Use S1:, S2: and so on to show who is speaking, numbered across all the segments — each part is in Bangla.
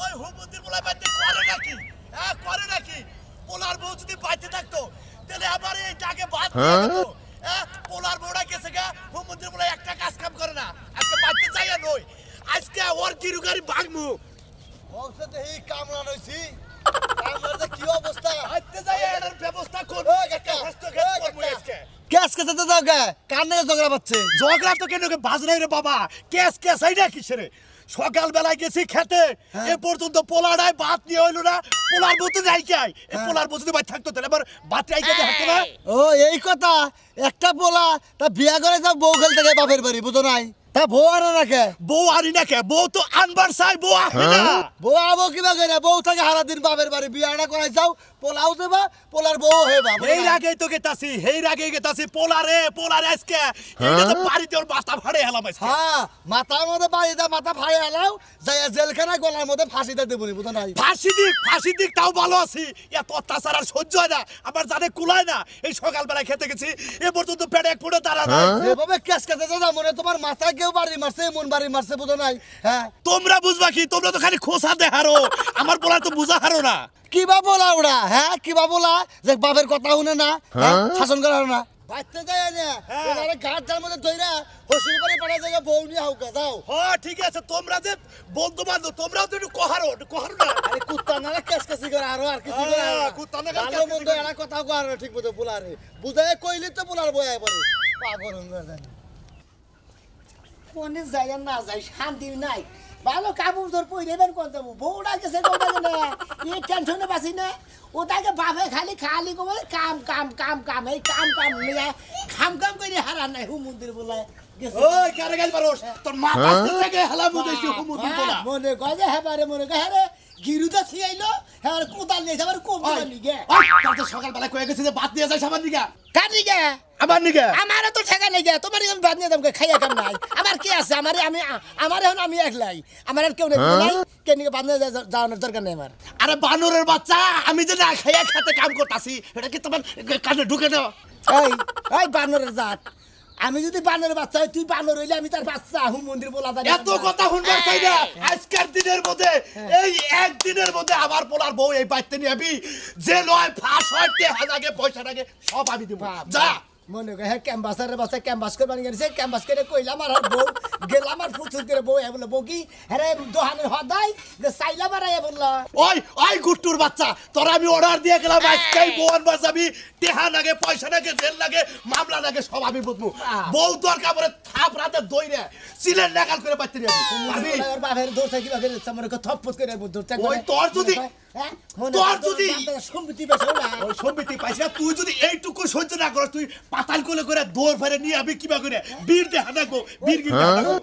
S1: ওই হুমুন্দির বলা বাইতে করে নাকি? হ্যাঁ করে নাকি? পোলার বউ যদি বাইতে থাকতো তাহলে আবার এই ডাকে বাদ দিয়ে দিত। হ্যাঁ পোলার বউটা গেছে গা হুমুন্দির বলা একটা কাজ কাম করে না। আজকে বাইতে যাইয়া নই, আজকে ওর গিরুগারি ভাগমু।
S2: বলছে তো এই কামলা নইছি, কামলার কি অবস্থা?
S1: বাইতে যাইয়া এর ব্যবস্থা করব। একটা হস্তক্ষেপ করব আজকে।
S2: কেস কেসে তো যাও গে, কার নাকি ঝগড়া পাচ্ছে?
S1: ঝগড়া তো কেন বাজনাই রে বাবা, কেস কেস এইটা কিসের? সকাল বেলায় গেছি খেতে, এ পর্যন্ত পোলাড়ায় ভাত নিয়ে হইলো না। পোলার বউতে যাই কে এই পোলার বউ যদি ভাত থাকতো তাহলে আবার ভাত রাইকে থাকতো না।
S2: ও এই কথা, একটা পোলা তা বিয়া করে যাও বউ খেলতে গে বাপের বাড়ি, বুঝো নাই? তা বউ আনো না কে?
S1: বউ আনি না কে? বউ তো আনবার চাই, বউ আসে না।
S2: বউ আবো কিবা করে? বউ থাকে সারা দিন বাপের বাড়ি, বিয়াটা করাই যাও, পোলাও দেবা, পোলার বউ হইবা।
S1: এই আগেই তো গেতাছি, এই আগেই গেতাছি। পোলারে পোলারে আজকে এইটা তো বাড়িতে ওর মাথা ফাড়ে হেলাম আজকে।
S2: হ্যাঁ মাথার মধ্যে বাড়ি দা, মাথা ফাড়ে হেলাও, যাই জেলখানায় গলার মধ্যে ফাঁসি দা দেবনি, বুঝো নাই?
S1: ফাঁসি দিক তাও ভালো আছি। এত অত্যাচার আর সহ্য হয় না, আমার জানে কুলায় না। এই সকালবেলায় খেতে গেছি, এ পর্যন্ত পেটে এক ফুটে দাঁড়া নাই।
S2: এভাবে কেস কেসে তো মনে তোমার মাথায় কেউ বাড়ি মারছে, মন বাড়ি মারছে, বুঝো নাই? হ্যাঁ
S1: তোমরা বুঝবা কি? তোমরা তো খালি খোসা দে হারো, আমার বলা তো বুঝা হারো না।
S2: কিবা বলা ওরা? হ্যাঁ কিবা বলা যে বাপের কথা শুনে না, শাসন করা না, বাচ্চা যায় না ঘাটটার মধ্যে ধইরা হসুর বাড়ি পাড়া জায়গা বউ নিয়ে হাউকা যাও।
S1: হ্যাঁ ঠিক আছে, তোমরা যে বন্ধু বান্ধব তোমরাও তো একটু কহারো না।
S2: আরে কুত্তা না কেস কেসি করে আরো আর কিছু করে
S1: কুত্তা না
S2: ভালো মন্দ এরা কথা কো আর ঠিক মতো বুলারে বুঝায় কইলি তো বুলার বয়া পড়ে পাগল হয়ে যায়।
S3: কোনে যায় না যায় শান্তি নাই, ভালো কাপড় ধর পইলেবেন কোন যাবো, বউটা গেছে কোন না এই টেনশনে বাসি না। ওটাকে বাপে খালি খালি কো বলে কাম কাম কাম কাম, এই কাম কাম নিয়ে খাম কাম করে হারা নাই হুমুন্দির বলে গেছে।
S1: ওই কারে গাল পারোস তোর মাথা থেকে হেলা বুঝাইছি হুমুন্দির বলা।
S3: মনে গজে হেবারে মনে গহে গিরুদা ছিয়াইলো হ্যাঁ কোদাল নিয়ে যাবার কোপ দিবার নিগে।
S1: ওই তো সকালবেলা কয়ে গেছে যে ভাত দিয়ে যাই আমার নিগা।
S3: কার নিগে?
S1: আমার নিগা।
S3: আমার তো ঠেকা নেই গে, তোমার আমি বাদ নিয়ে দামকে খাইয়া কাম নাই। আমার কি আছে? আমার এখন আমি একলাই, আমার আর কেউ নেই নাই। কে নিয়ে বাদ নিয়ে যাওয়ানোর দরকার নেই আমার।
S1: আরে বানরের বাচ্চা, আমি যে না খাইয়া খেতে কাম করতাছি এটা কি তোমার কানে ঢুকে দাও?
S3: এই এই বানরের জাত, আমি যদি বানরের বাচ্চা হই, তুই বানর হইলে আমি তার বাচ্চা হুমন্দির বলা যায়।
S1: এত কথা শুনবার চাই না। আজকের দিনের মধ্যে এই একদিনের মধ্যে আমার পোলার বউ এই বাইতে নিয়ে আবি, যে নয় ফাঁস হয় টেহাজাগে পয়সা লাগে সব আমি দেবো। যা
S3: মনে করে হ্যাঁ ক্যাম্বাসারের বাচ্চা ক্যাম্বাস করে বানিয়ে গেছে, ক্যাম্বাস করে কইলাম আর বউ গেলাম আর ফুচুর করে বউ বললো বউ কি হ্যাঁ দোহানের হদাই যে চাইলা বাড়াইয়া বললো
S1: ওই ওই গুট্টুর বাচ্চা, তোরা আমি অর্ডার দিয়ে গেলাম আজকেই বউন বাজাবি, টেহা লাগে পয়সা লাগে জেল লাগে মামলা লাগে সব আমি বুঝবো। বউ দরকার পরে থাপ রাতে দইরে সিলেন নাগাল করে বাইতে নিয়ে আবি।
S3: ওর বাপের দোষ কি বাপের মনে করে থপ্পত করে দৌড়তে
S1: ওই তোর যদি
S3: সম্পত্তি বেশি না
S1: ওই সম্পত্তি পাইছিস, তুই যদি এইটুকু সহ্য না করস তুই পাতাল কোলে করে দৌড় ফেরে নিয়ে আবি কিবা করে বীর দেখা দেখবো বীর কি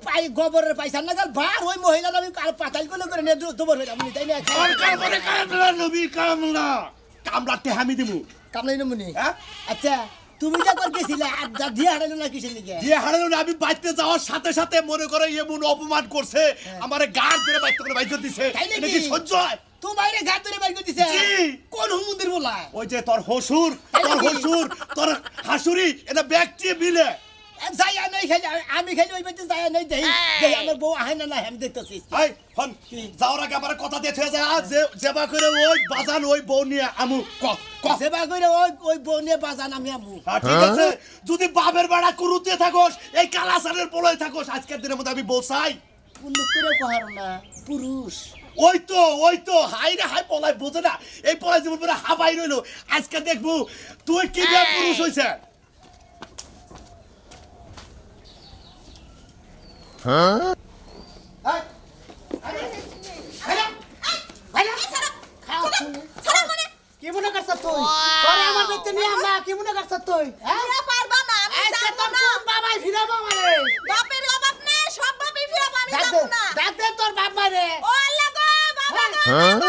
S3: পাই গোবরের পয়সা না গেল বার ওই মহিলা আমি পাতাল করে নিয়ে দৌড় ফেরে আমি তাই না
S1: কামলা নবী কামলা কামলা টেহা আমি দিমু
S3: কামলাই নমুনি।
S1: হ্যাঁ
S3: আচ্ছা তুমি যখন গেছিলে দিয়ে হারালো না কিসের লিগে?
S1: দিয়ে হারালো না, আমি বাইতে যাওয়ার সাথে সাথে মনে করে এমন অপমান করছে আমারে গান ধরে বাইতে করে বাইতে দিছে। এটা কি সহ্য হয়?
S3: তো বাইরে ঘাট ধরে বাইর করে দিছে? কোন হুমুন্দির বলা?
S1: ওই যে তোর হসুর তোর হাসুরি এটা ব্যক্তি মিলে
S3: যাই নাই খাই আমি খাই ওই বাইতে যাই নাই দেই দেই আমার বউ আহে না না আমি দেখতেছি।
S1: এই হন যাওয়ার আগে আমার কথা দিয়ে থয়ে যায় যে যেবা করে ওই বাজান ওই বউ নিয়ে আমু
S3: সেবা করে ওই বউ নিয়ে বাজান আমি আমু।
S1: ঠিক আছে, যদি বাপের বাড়া কুরুতে থাকোস এই কালাসারের পোলায় থাকোস আজকের দিনের মধ্যে আমি বলছাই
S3: পুলুক করে কহার না পুরুষ।
S1: ওই তো হাই রে হাই পলাই বোঝে না, এই পলাই জীবন পরে হাবাই রইলো। আজকে দেখবো তুই কি পুরুষ হইছে।
S3: কি মনে করছ তুই? তোরে আমার দেখতে নিয়ে আমরা কি মনে করছ তুই?
S4: এরা পারবা না, আমি যাব না।
S3: বাবাই ফিরাবো আমারে।
S4: বাপের অভাব নেই, সব বাপই ফিরাবো, আমি যাব না।
S3: দাদে তোর বাপ মারে।
S4: ও আল্লাহ গো, বাবা গো,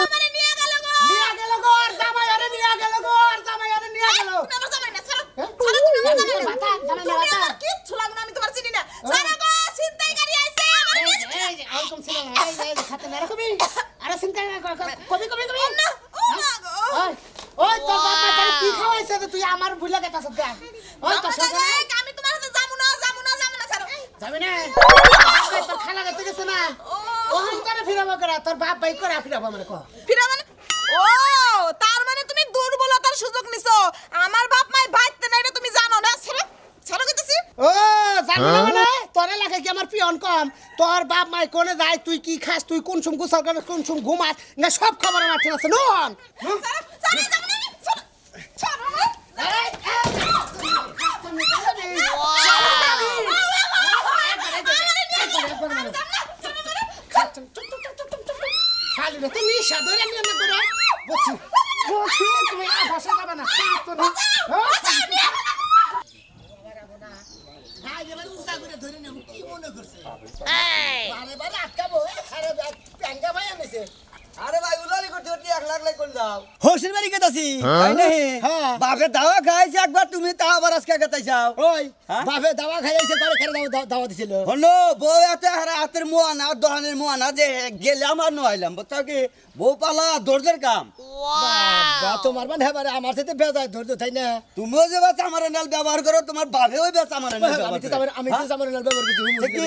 S4: আমারে নিয়ে গেল গো।
S3: নিয়ে গেল গো, আর জামাই আরে নিয়ে গেল গো, আর জামাই আরে নিয়ে গেল।
S4: তুমি আমার জামাই না, ছাড়ো। ছাড়ো তুমি আমার জামাই না।
S3: জামাই না,
S4: তুমি আমার কিচ্ছু লাগবে না, আমি তোমার চিনি না। ছাড়ো গো, ছিনতাইকারী আইছে আমার কাছে।
S3: এই আইকম ছিল না, এই খাতে না রাখবি। আরে চিন্তা না কবি
S4: না, ও মা গো।
S3: ওই তোর বাপ মা তোর কি খাওয়াইছে তুই আমার ভুলে গেছস দেখ। ওই তো
S4: আমি তোমার সাথে যাবো না, ছাড়ো।
S3: যাবি না? তোর খালা গেতে গেছে না, ওহন করে ফিরাবো করে তোর বাপ ভাই করে ফিরাবো মানে কো
S4: ফিরা মানে ও তার মানে তুমি দুর্বলতার সুযোগ নিছো আমার বাপ মাই বাইতে না এটা তুমি জানো না ছাড়ো ছাড়ো কইতেছি
S3: ও জানি না মানে তোরে লাগে কি আমার পিয়ন কম তোর বাপ মাই কোনে যায় তুই কি খাস তুই কোন সুম গোসল করে কোন সুম ঘুমাস না সব খবর আমার ঠিক আছে নন
S4: ছাড়ো যাবো না ছাড়ো ছাড়ো
S3: খালি না তুমি সাদরে নিয়ে না করে বসি বসি তুমি আর ভাষা যাবে না তো না ভাই এবার উসা করে ধরে নেব কি মনে করছে বারে বারে আটকাবো আরে প্যাঙ্গা ভাই আনেছে
S2: আরে ভাই উলালি করতে করতে 1 লাখ লাই কোন দাও
S5: হোসের বাড়ি গেতাছি তাই নাহি
S3: হ্যাঁ।
S5: বাপে দাওয়া খাইছে একবার তুমি তা আবার আজকে গেতাইছাও
S3: ওই বাপে দাওয়া খাইছে করে করে দাওয়া দিছিল
S5: হলো বউ এত হাতের মোয়ানা দহানের মোয়ানা যে গেলে আমার নইলাম বুঝছো কি বউ পালা দর্জের কাম
S3: বাবা তোমার মানে এবারে আমার সাথে বেজায় ধরতো তাই না
S5: তুমিও যে বাচ্চা আমার নাল ব্যবহার করো তোমার বাপেও বেশ আমার নাল ব্যবহার
S3: আমি তো আমার ব্যবহার করছি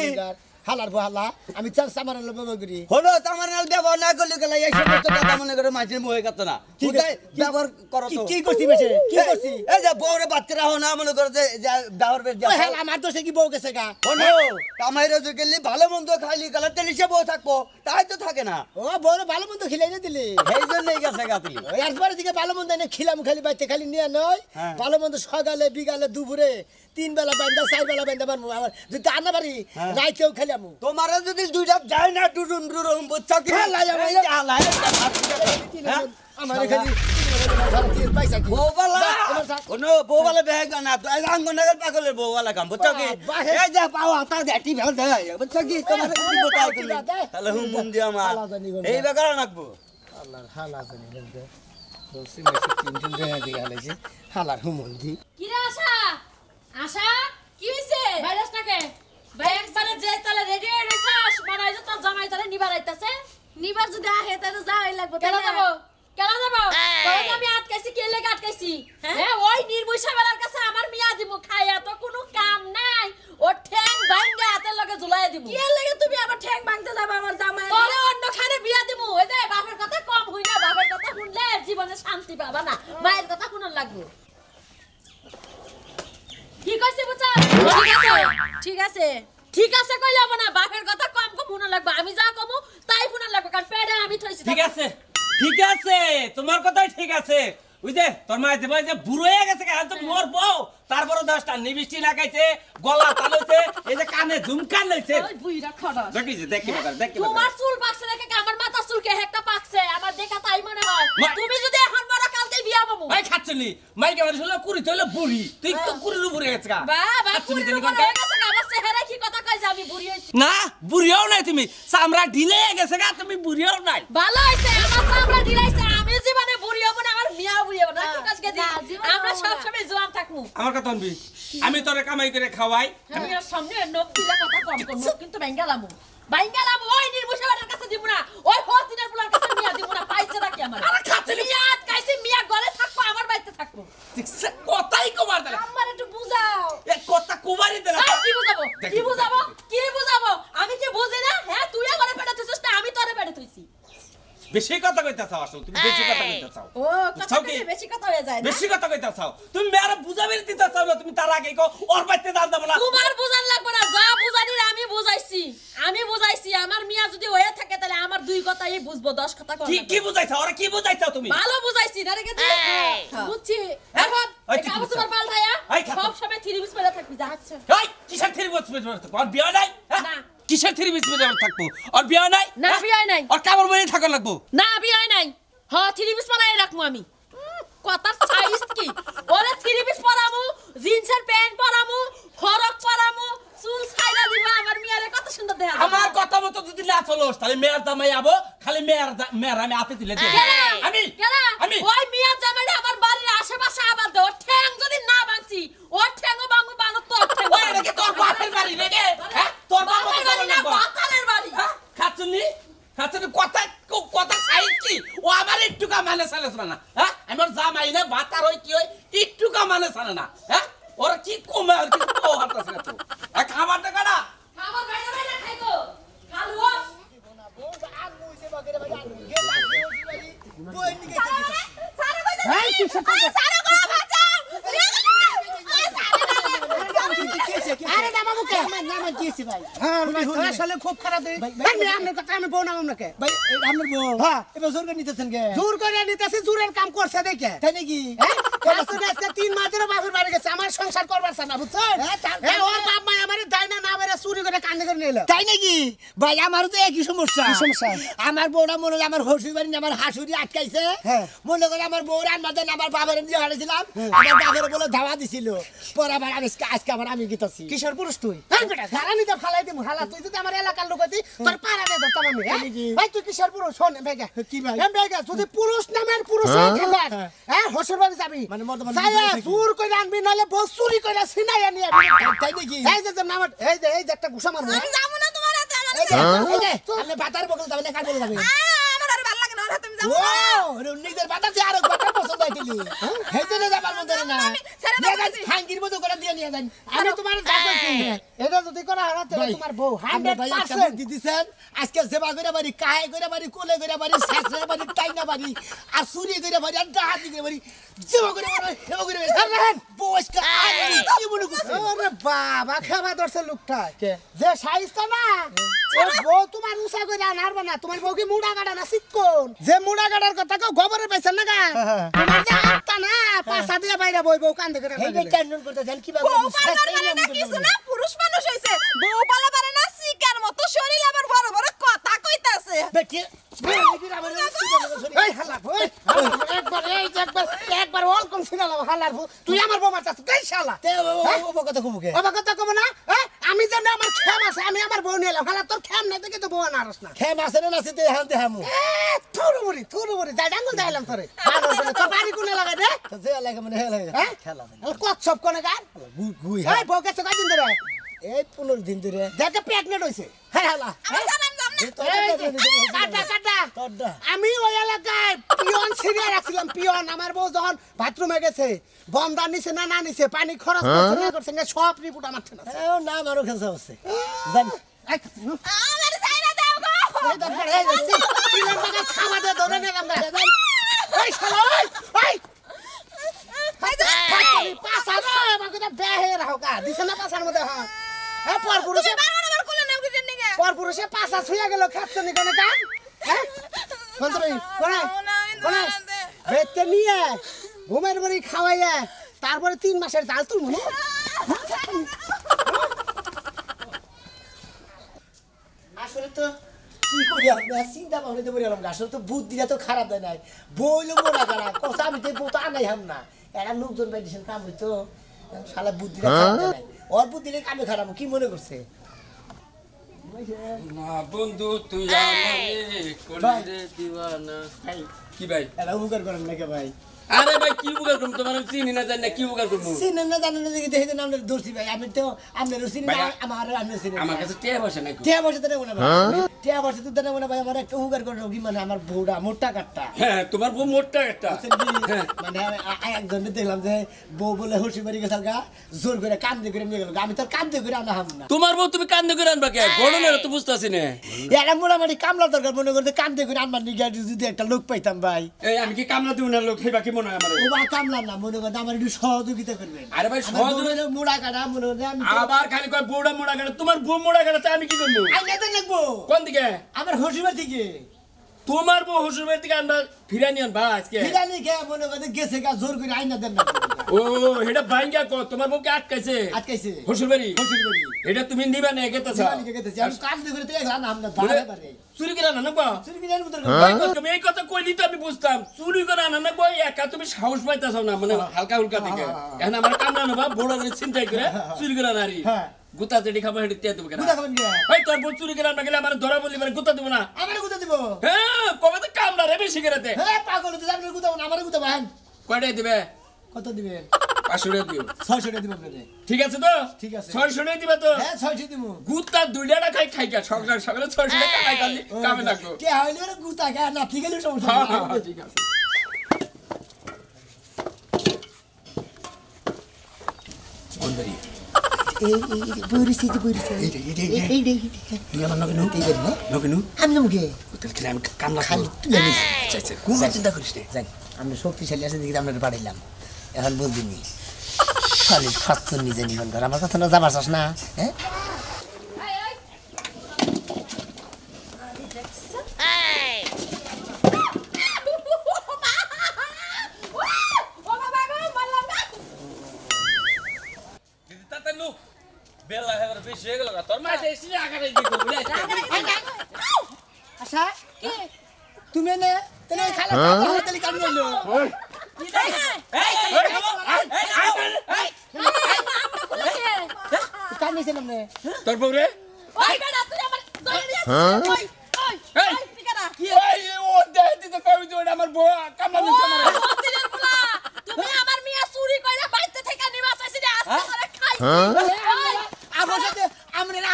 S3: হালার বহালা আমি চার সামার ব্যবহার করি
S5: হলো তোমার নাল ব্যবহার না করলে গেলে এই সমস্ত কথা মনে করে মাঝে মোহে কাতো না কোথায় ব্যবহার করো তো
S3: কি করছি বেশে কি করছি
S5: এই যে বউরে বাচ্চারা হো না মনে করো যে ব্যবহার বেশ
S3: ওই হাল আমার দোষে কি বউ গেছে গা
S5: হলো কামাইরে যে গেলি ভালো মন্দ খাইলি গেলে তেলি সে বউ থাকবো তাই তো থাকে না
S3: ও বউরে ভালো মন্দ খিলাই না দিলি
S5: সেই জন্যই গেছে গাতিলি
S3: ওই একবার দিকে ভালো মন্দ এনে খিলাম খালি বাইতে খালি নিয়ে নয়
S5: হ্যাঁ।
S3: ভালো মন্দ সকালে বিকালে দুপুরে 3 বেলা বান্দা 4 বেলা বান্দা মারমু আমার যদি আনা বাড়ি
S5: হ্যাঁ।
S3: রাইতেও খেলামু
S5: তোমারে যদি দুইটা যায় না ডুডুন ডুডুন বুঝছো কি
S3: হালাই আমার আমার খালি পয়সা কি
S5: বউবালা
S3: আমার সাথে-
S5: কোনো বউবালা বেহেগ না তো আঙ্গনগর পাগলের বউবালা কাম বুঝছো কি
S3: বাহে-
S5: এই যে পাও আতা দেটি ভেল দেয় বুঝছো কি তোমার কি বোতাই তুমি
S3: দেয়।
S5: তাহলে হুম মুন দিয়া মা
S3: আলাদা জানি কোনটা।
S5: এই বেকার নাকবো
S3: আল্লাহর হালা জানি বলতে বলছি মেসি 3 দিন রেহা দিয়ে আলাইছে হালার হুমন্দি
S6: কিরে আশা আশা কি হইছে ভাইরাস নাকে ভাই একবারে যে তালে রেডি হয়ে রইছাস মানে যে তোর জামাই তালে নিবার আইতাছে
S4: নিবার যদি আহে তাহলে যাওয়াই লাগবে
S6: কেন যাব কেন যাব তোর আমি আটকাইছি কে লাগি আটকাইছি হ্যাঁ ওই নির্মুষা বেলার কাছে আমার মিয়া দিমু খাইয়া তো কোনো কাম নাই ও ঠ্যাং ভাঙা হাতের লগে ঝুলাই দিমু
S4: কি লাগে তুমি আবার ঠ্যাং ভাঙতে যাবে আমার জামাই
S6: তোরে অন্য খানে বিয়া দিমু ওই যে বাপের কথা কম হই না বাপের কথা শুনলে জীবনে শান্তি পাবা না মায়ের কথা শুনন লাগবে কি কইছি বুঝছ
S4: ঠিক আছে
S6: ঠিক আছে কইলে হবে না বাপের কথা কম কম শুনন লাগবে আমি যা কমু তাই শুনন লাগবে কারণ পেটে আমি থইছি
S7: ঠিক আছে ঠিক আছে তোমার কথাই ঠিক আছে ওই যে তোর মা যে ভাই যে বুড়ো হয়ে গেছে এখন তো মরবো তারপরে 10টা নিবিষ্টি না খাইছে গলা তালইছে এই যে কানে ঝুমকান লইছে
S6: ওই বুইরা খড়স
S7: দেখিছে দেখি
S6: তোমার চুল পাকছে দেখে কি আমার মাথা চুল কে একটা পাকছে আমার দেখা তাই মনে হয়
S7: মা-
S6: তুমি যদি এখন বড় কালকে বিয়া বাবু
S7: ভাই খাচ্ছলি মাইকে বাড়ি শুনলে কুড়ি তইলে বুড়ি তুই তো কুড়ির উপরে গেছে গা
S6: বাবা
S7: খাচ্ছলি
S6: কুড়ির
S7: জানি
S6: উপর
S7: কোনটা?
S6: হয়ে গেছে গা, আমার চেহারা কি কথা কই যে আমি বুড়ি হইছি
S7: না বুড়িও নাই তুমি চামড়া ঢিলে গেছে গা তুমি বুড়িও নাই
S6: ভালো হইছে আমার চামড়া দিলাইছে আমি জীবনে বুড়ি হব না আমার মিয়া বুড়ি হব না ঠিক আছে
S4: না, জীবনে
S6: আমরা
S4: হবো
S6: সব
S4: না।
S6: সময় জোয়ান থাকমু
S7: আমার কথা শুনবি আমি তোরে কামাই করে খাওয়াই
S6: আমি এর সামনে নখ দিলে কথা কম করব কিন্তু বেঙ্গালামু বাইঙ্গালামু ওই নির্মুষার কাছে দিব না ওই হল দিনের পুলার কাছে মিয়া দিব না পাইছে নাকি আমার
S7: আরে খাচ্ছলি
S6: মিয়া কাইছে মিয়া গলে থাকবো আমার বাড়িতে থাকবো
S7: ঠিকছে কথাই কমার দিলা
S6: আমার একটু বুঝাও
S7: এ কথা কুমারি দিলা
S6: এই, কি বুঝাবো কি বুঝাবো কি বুঝাবো আমি কি বুঝি না হ্যাঁ তুই আমার পেটে তুইছিস না আমি তোরে পেটে তুইছি
S7: বেশি কথা কইতা চাও আসলে তুমি বেশি কথা কইতা চাও
S6: ও কথা
S7: বুঝছাও কি?
S6: কইলে বেশি কথা হয়ে যায় না
S7: বেশি কথা কইতা চাও তুমি মেয়ারে বুঝাবে দিতে চাও না তুমি তার আগে কও ওর বাইতে দাও দাও না
S6: তোমার বুঝান লাগবে না যা বুঝানি আমি বুঝাইছি আমার মিয়া যদি হয়ে থাকে তাহলে আমার দুই কথাই বুঝবো 10 কথা কম
S7: কি কি বুঝাইছো ওরে কি বুঝাইছো তুমি
S6: ভালো বুঝাইছি না রেখে দিলে বুঝছি এখন
S7: এই,
S6: এই
S7: তুই
S6: কাগজ
S7: বুঝা।
S6: তোমার পাল্টায়া
S7: এই, খাতো।
S6: সব সময় 3 পিস পরে থাকবি যা আচ্ছা
S7: এই কিসের থ্রি বস আর বিয়া নাই হ্যাঁ?
S6: না।
S7: কিসের থ্রি বিস থাকবো আর বিয়া নাই
S6: না,
S7: হ্যাঁ?
S6: বিয়া নাই।
S7: আর কামড় বইরে থাকা লাগবো
S6: না বিয়াই নাই হ 3 পিস পরাই রাখমু আমি কথার সাইজ কি ওরে 3 পিস পরামু জিন্সের প্যান্ট পরামু ফরক পরামু চুল ছাইলা দিব আমার মিয়ারে কত সুন্দর দেখা যাবে
S7: আমার কথা মতো যদি না চলোস তাহলে মেয়ের জামাই আবো খালি মেয়ের আমি হাতে তুলে দিই আমি আমি
S6: ওই মিয়া জামাইরা আমার বাড়ির আশেপাশে আবার দে ওর ঠ্যাং যদি না ভাঙছি ওর ঠ্যাংও ভাঙবো বানো তোর ঠ্যাং
S7: ওই এটা কি তোর বাপের বাড়ি রে হ্যাঁ তোর বাপের বাড়ি
S6: না
S7: না
S6: বাতারের বাড়ি
S7: খাচ্ছনি কথা কথা সাইজ কি ও আমার একটু কামানে চালে না হ্যাঁ আমার জামাই না বাতার হয় কি হয় একটু কামানে চালে না হ্যাঁ ওরা কি কমে আর কি ও হাতছে না তো খাবারটা কাটা
S6: খাবার বাইরে বাইরে খাইগো খালু
S4: সারা গো বাঁচাও
S3: আরে নামা মুকে নামা দিয়েছি ভাই
S2: হ্যাঁ
S3: আসলে খুব খারাপ ভাই আপনার কথা আমি বউ নামাম নাকি
S2: ভাই আপনার বউ
S3: হ্যাঁ
S2: এবার জোর করে নিতেছেন কে
S3: জোর করে নিতেছি জোরের কাম করছে দেখে
S2: তাই নাকি
S3: আজকে 3 মাস ধরে বাপের বাড়ি গেছে আমার সংসার করবার না বুঝছেন ওর বাপ মা আমারে দায় না মেরে চুরি করে কান্দে করে নিল
S2: তাই নাকি ভাই আমারও তো একই সমস্যা আমার বউরা মনে হয় আমার হসুর বাড়ি আমার হাসুরি আটকাইছে মনে করে আমার বউ রান্না দেন আমার বাবার দিয়ে হারাইছিলাম আমার বাবার বলে ধাওয়া দিছিল পরে আবার আজকে আবার আমি গীতাছি
S3: কিশোর পুরুষ তুই হারানি তো ফালাই দিমু হালা তুই যদি আমার এলাকার লোক হতি তোর পাড়া দে ধরতাম আমি ভাই তুই কিশোর পুরুষ শোন বেগা
S2: কি ভাই
S3: বেগা যদি পুরুষ নামের পুরুষ খেলার হ্যাঁ হসুর বাড়ি যাবি
S2: মানে মর্দমান
S3: চুর করে আনবি নালে বউ চুরি করে ছিনাইয়া নিয়ে
S2: তাই নাকি
S3: এই যে নাম এই যে একটা ঘুষা মারবো
S4: আমি যাবো না তোমার হাতে আমার
S2: আপনি বাতার বকল যাবেন না কার বকল যাবেন
S4: আমার আর ভালো লাগে না ওর হাতে আমি যাবো
S2: ও নিজের বাতার যে আরো বাতার পছন্দ হইতিলি হেইজন্য যাবার মন ধরে না হাঙ্গির মতো করে দিয়ে নিয়ে যান
S3: আমি তোমার যাচ্ছি এটা যদি করা হয় তাহলে তোমার বউ 100%
S2: দিদিছেন আজকে সেবা করে বাড়ি কাহে করে বাড়ি কোলে করে বাড়ি শাসরে বাড়ি টাইনা বাড়ি আর চুরি করে বাড়ি আর ডাহাতি করে বাড়ি সেবা করে বাড়ি সেবা করে বাড়ি বয়স কা কি মনে করছে
S3: ওরে বাবা খাবা দর্শে লোকটা যে সাইজটা না ও বউ তোমার উসা করে আনারবা না তোমার বউ কি মুড়া গাড়া না শিক্ষণ যে মুড়া গাড়ার কথা কেউ গোবরে পাইছেন না গা তোমার যে আত্মা না পাশা দিয়ে বাইরে বই বউ কান্দে করে
S2: এই ক্যান্ডল করতে দেন কি
S4: বউ পালার মানে না কিছু না পুরুষ মানুষ হইছে বউ পালা পারে না শিকার মতো শরীর আবার বড় বড় কথা কইতাছে
S2: বেটি
S3: এই হালা ওই একবার অল কোন সিনালা হালার তুই আমার বউ মারতাছ দেই শালা
S2: তে ও কথা কমুকে
S3: বাবা কথা কব না আমি জানি আমার খেম আছে আমি আমার বউ নিলাম হালা তোর খেম নাই দেখে তো বউ আনারস না
S2: খেম আছে না নাচিতে হানতে হামু
S3: থুরুবুরি যাই ডাঙ্গল দাইলাম তোরে ভালো করে তো বাড়ি কোনে লাগাই রে
S2: তো যে লাগে মানে হে লাগে খেলা
S3: কচ্ছপ কোনে গান
S2: গুই
S3: এই বউ গেছে কয়দিন ধরে
S2: এই 15 দিন ধরে
S3: দেখে প্রেগনেন্ট হইছে হ্যাঁ হালা
S4: আমি জানাম জামনা
S3: কাটা আমি ওই এলাকায় পিয়ন ছিড়ে রাখছিলাম পিয়ন আমার বউ যখন বাথরুমে গেছে বন্ধা নিছে না নিছে পানি খরচ করছে না করছে না সব রিপোর্ট আমার ঠিক আছে
S2: ও নাম আরো খেলছে হচ্ছে জান
S4: আমার সাইরা দাও গো
S3: এই দরকার এই সিলেন টাকা খাওয়া দে ধরে নিলাম না এই শালা এই পাসা না আমাকে তো বেহে রাখা দিছ না পাসার মধ্যে হ্যাঁ এ পর পুরুষে
S4: আমার কোলে নাও কিছেন নিগে
S3: পর পুরুষে পাসা ছুঁয়া গেল খাচ্ছে নি কোন কাম হ্যাঁ কোনই কোন বেতে নিয়ে ঘুমের বাড়ি খাওয়াইয়া তারপরে 3 মাসের চাল তুলবো না
S2: আসলে তো কি করি আমরা চিন্তা ভাবনা তো বললাম আসলে তো বুদ্ধিটা তো খারাপ দেয় নাই বইলো মোড়া করা কথা আমি তো বউতো আনাই হাম না এরা লোকজন বাইদিছেন কাম হইতো শালা বুদ্ধিটা খারাপ দেয় নাই ওর বুদ্ধিটা কামে খারাপ কি মনে করছে
S7: না বন্ধু তুই আমারে কোলে দিওয়ানা
S2: ভাই
S7: কি ভাই
S2: এরা উপকার করেন নাকি ভাই
S7: আরে ভাই কি উপকার করব তোমার আমি চিনি না জানি না কি উপকার করব
S2: চিনেন না জানেন না দেখি দেখে নাম দোষী ভাই আমি তো আপনার চিনি না আমার আপনি চিনি
S7: আমার কাছে টিয়া বসে নাই
S2: টিয়া বসে তো নেবো না ভাই টিয়া বসে তো নেবো না ভাই আমার একটা উপকার করে কি মানে আমার বউটা মোটা কাটটা
S7: হ্যাঁ তোমার বউ মোটা একটা
S2: মানে একজনে দেখলাম যে বউ বলে হুসি বাড়ি গেছাল গা জোর করে কান্দে করে নিয়ে গেল আমি তো কান্দে করে আনা হাম না
S7: তোমার বউ তুমি কান্দে করে আনবা কে গড়নের তো বুঝতাছি না
S2: এরা মোটামুটি কামলা দরকার মনে করতে কান্দে করে আনবার নিয়ে যদি একটা লোক পাইতাম ভাই
S7: এই আমি কি কামলা দিউ না লোক হেবা কি মনে হয় আমার
S2: ও বা কামলা না মনে করতে আমার একটু সহযোগিতা করবেন
S7: আরে ভাই সহযোগিতা
S2: মোড়া কাটা মনে করতে আমি
S7: আবার খালি কয় বউড়া মোড়া কাটা তোমার বউ মোড়া কাটা আমি কি করব
S2: আইনা তো লাগবো
S7: কোন দিকে
S2: আমার হসিবার থেকে
S7: তোমার বউ শ্বশুর বাড়ি থেকে আনবা ফিরানি আনবা আজকে
S2: ফিরানি কে মনে করতে গেছে গা জোর করে আইনা দেন না
S7: ও এটা ভাঙ্গা কো তোমার বউকে আটকাইছে
S2: আটকাইছে
S7: শ্বশুর বাড়ি
S2: হসির বাড়ি
S7: এটা তুমি নিবা না গেতেছ
S2: ফিরানি কে গেছে আমি কান্দে করে তো এগলা না আমরা দাঁড়াতে পারে
S7: চুরি করে আনা নাকবা
S2: চুরি কি জানি মুদর
S7: তুমি এই কথা কইলি তো আমি বুঝতাম চুরি করে আনা নাকবা একা তুমি সাহস পাইতাছ না মানে হালকা হুলকা থেকে এখন আমার কামড়া নেবা বড় করে চিন্তাই করে চুরি করে আনারি
S2: হ্যাঁ
S7: গুতা যেটি খাবো হেঁটে তে দেবো কেন
S2: গুদা খাবেন কে
S7: এই তোর বউ চুরি করে আনবা গেলে আমার ধরা বললি মানে গুতা দেবো না
S2: আমারে গুদা দিব
S7: হ্যাঁ কবে তো কামড়া রে বেশি করে দে
S2: হে পাগল তো জানলে গুদা না আমারে গুদা ভাই
S7: কয়টা দিবে
S2: কত দিবেন
S7: 500 টাকা দিও
S2: 600 টাকা দিব আপনারে
S7: ঠিক আছে তো
S2: ঠিক আছে
S7: 600 টাকা দিবা তো
S2: হ্যাঁ 600 দিব
S7: গুতা দুইটা খাই খাই কা সকাল সকালে 600 টাকা খাই করলি কামে লাগবো
S2: কে হইলো রে গুতা কে না ঠিক আছে সমস্যা
S7: হ্যাঁ
S2: নেই
S7: হ্যাঁ ঠিক আছে বন্ধরি
S2: এই বরিসি বরিসি এই
S7: তুমি আমার নগেনু
S2: এই দেন না
S7: নগেনু
S2: আমি নমকে
S7: হোটেল খেলে আমি কামলা
S2: খালি
S7: খাই
S2: তুই জানিস
S7: আচ্ছা আচ্ছা কোন চিন্তা করিস রে
S2: জান আমি শক্তিশালী আছে দিকে আমরা পাঠাইলাম এখন বুঝদিনি শালির খাচ্ছর নিজে নিবন ধর আমার কথা না যাবার চাস না হ্যাঁ
S7: দিদি তাতে লুক বেলা হেবার বেশি হয়ে গেল তোর মা এসে আগারে দিতে বলে
S3: আচ্ছা তুমি নে তাহলে খালা তাহলে কাম নিলো কাম নিছিলাম নে
S5: তোর বউ রে
S4: ওই বেটা তুই আমার ধরে নিয়ে ওই ওই ওই পিকারা
S5: এই ও দেখতে তো কই তো আমার বউ কামলা দিছে আমার
S4: হতিরের পোলা তুমি আমার মিয়া চুরি কইরা বাইতে থেকে নিবা চাইছি রে আস্তে করে খাই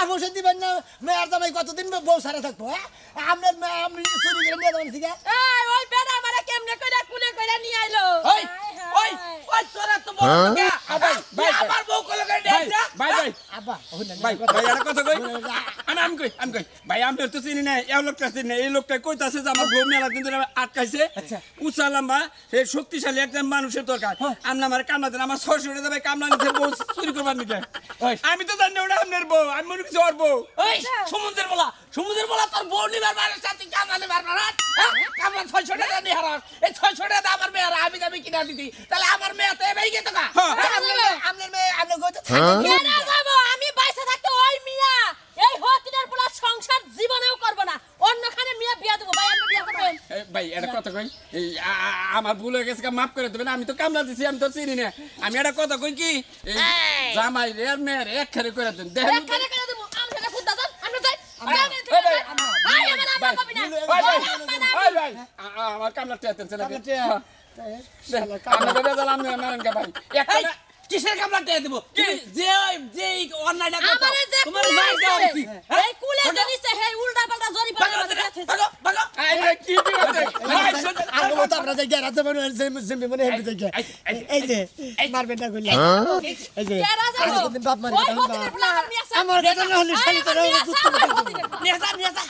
S3: আবশ্যক দিবেন না মেয়ের জামাই কতদিন বউ সারা থাকবো হ্যাঁ আপনার আমি চুরি করে নিয়ে যাবেন ঠিক আছে
S4: এই ওই বেটা আমারে কেমনে কইরা কুলে কইরা নিয়ে আইলো
S7: ওই ওই ওই তোরা তো বড় কে ভাই আমার বউ কল করে দিয়েছে
S5: ভাই ভাই
S3: আব্বা
S5: ভাই ভাই একটা কথা কই আমি কই ভাই আমি তো চিনি না এই লোকটা চিনি না এই লোকটা কইতাছে যে আমার বউ মেলা দিন ধরে আটকাইছে উসালাম্বা এই শক্তিশালী একজন মানুষের দরকার আমরা আমার কামলা দেন আমার শ্বশুরে যাবে কামলা নিতে বউ চুরি করবার নিকে আমি তো জানি ওটা আপনার বউ আমি মনে কিছু ওর বউ
S7: ওই সমুদ্রের বলা তোর বউ নিবার মারের সাথে কামলা নিবার মারাত কামলা 600 টাকা নিয়ে হারাস এই 600 টাকা আমার মেয়ের আমি যাবে কিনা দিতি তাহলে আমার মেয়ে তো এবাই গেত কা
S3: আপনার মেয়ে আপনার গো তো
S4: কেন যাব আমি বাইসা থাকতে ওই মিয়া এই হতিরের পোলা সংসার জীবনেও করব না অন্যখানে মিয়া বিয়া দেব ভাই আমরা বিয়া করবেন
S5: ভাই এটা কথা কই এই আমার ভুল হয়ে গেছে মাফ করে দেবেন আমি তো কামলা দিছি আমি তো চিনি না আমি এটা কথা কই কি এই জামাই রে আর মেয়ের এক খারে করে দেন দেখেন
S4: এখানে করে দেব আমি সেটা খুদ দাদা আমরা যাই
S5: ভাই
S4: আমার আব্বা কবি না
S5: ভাই আমার কামলা টেতেন ছেলে আমরা বেদা জালাম না মারেন ভাই একটা
S7: কিসের কামলা দিয়ে দেব যে যে অন্যায়টা করত
S4: আমারে যে
S7: তোমার মাই দেওয়া উচিত
S4: এই কুলে জানিছে হে উল্টা পাল্টা জরি
S7: ভাগো ভাগো
S5: এই কি দিবে ভাই
S3: আগে মতো আমরা যাই গেরাতে মনে জেমে মনে হেলবে যাই এই যে মারবেন না কইলা এই যে আজকে দিন বাপ মারি
S4: ওই হতিরের পোলা আমার মিয়া
S3: আমার কথা না হলে শালি তোরা
S4: নিয়ে যা